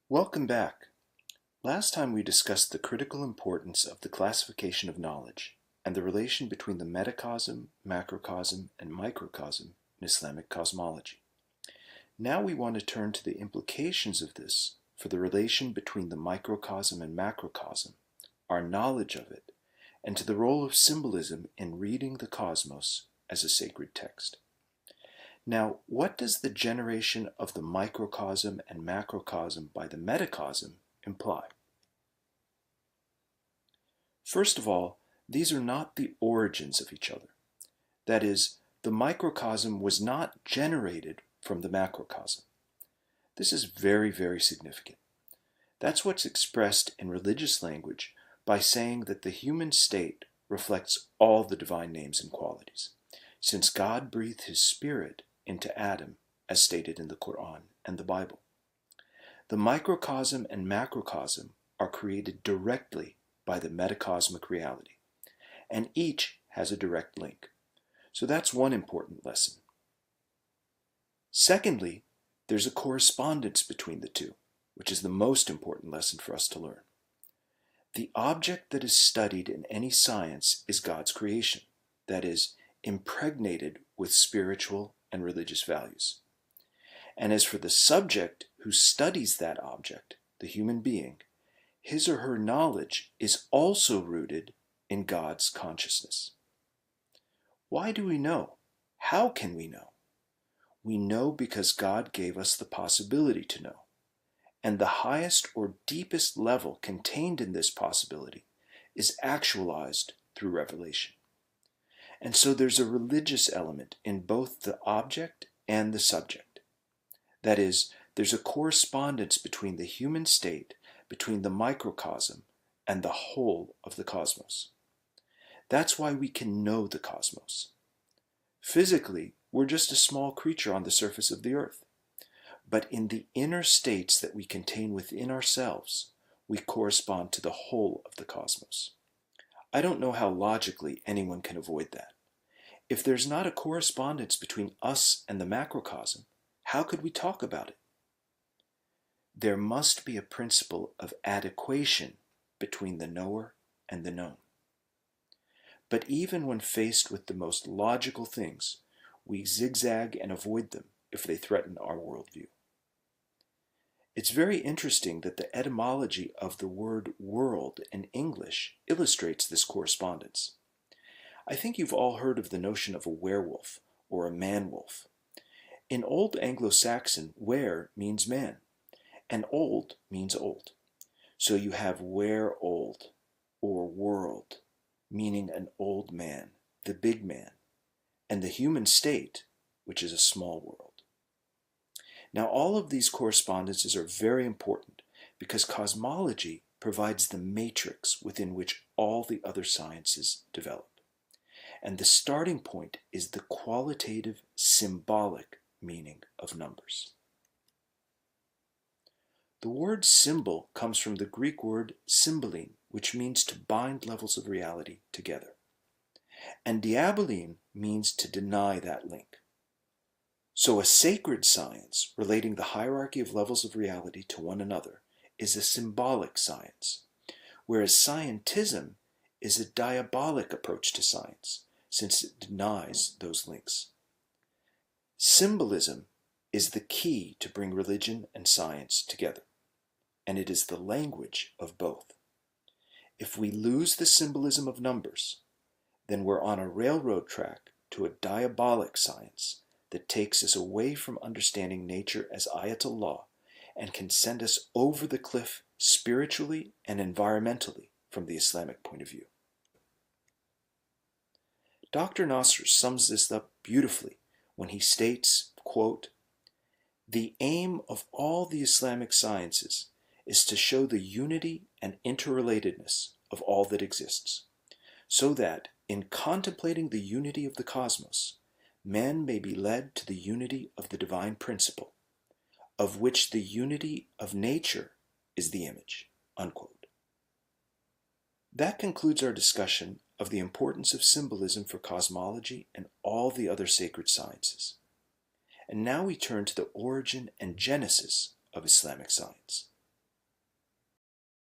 Welcome back. Last time we discussed the critical importance of the classification of knowledge and the relation between the metacosm, macrocosm, and microcosm in Islamic cosmology. Now we want to turn to the implications of this for the relation between the microcosm and macrocosm, our knowledge of it, and to the role of symbolism in reading the cosmos as a sacred text. Now, what does the generation of the microcosm and macrocosm by the metacosm imply? First of all, these are not the origins of each other. That is, the microcosm was not generated from the macrocosm. This is very, very significant. That's what's expressed in religious language by saying that the human state reflects all the divine names and qualities, since God breathed His Spirit into Adam, as stated in the Qur'an and the Bible. The microcosm and macrocosm are created directly by the metacosmic reality, and each has a direct link. So that's one important lesson. Secondly, there's a correspondence between the two, which is the most important lesson for us to learn. The object that is studied in any science is God's creation, that is, impregnated with spiritual and religious values. And as for the subject who studies that object, the human being, his or her knowledge is also rooted in God's consciousness. Why do we know? How can we know? We know because God gave us the possibility to know. And the highest or deepest level contained in this possibility is actualized through revelation. And so there's a religious element in both the object and the subject. That is, there's a correspondence between the human state, between the microcosm, and the whole of the cosmos. That's why we can know the cosmos. Physically, we're just a small creature on the surface of the earth. But in the inner states that we contain within ourselves, we correspond to the whole of the cosmos. I don't know how logically anyone can avoid that. If there's not a correspondence between us and the macrocosm, how could we talk about it? There must be a principle of adequation between the knower and the known. But even when faced with the most logical things, we zigzag and avoid them if they threaten our worldview. It's very interesting that the etymology of the word world in English illustrates this correspondence. I think you've all heard of the notion of a werewolf or a man-wolf. In Old Anglo-Saxon, were means man, and old means old. So you have were-old or world, meaning an old man, the big man, and the human state, which is a small world. Now, all of these correspondences are very important because cosmology provides the matrix within which all the other sciences develop. And the starting point is the qualitative, symbolic meaning of numbers. The word symbol comes from the Greek word symboline, which means to bind levels of reality together. And diaboline means to deny that link. So a sacred science relating the hierarchy of levels of reality to one another is a symbolic science, whereas scientism is a diabolic approach to science, since it denies those links. Symbolism is the key to bring religion and science together, and it is the language of both. If we lose the symbolism of numbers, then we're on a railroad track to a diabolic science that takes us away from understanding nature as ayatul law and can send us over the cliff spiritually and environmentally from the Islamic point of view. Dr. Nasr sums this up beautifully when he states, quote, "The aim of all the Islamic sciences is to show the unity and interrelatedness of all that exists, so that, in contemplating the unity of the cosmos, man may be led to the unity of the divine principle, of which the unity of nature is the image." Unquote. That concludes our discussion of the importance of symbolism for cosmology and all the other sacred sciences. And now we turn to the origin and genesis of Islamic science.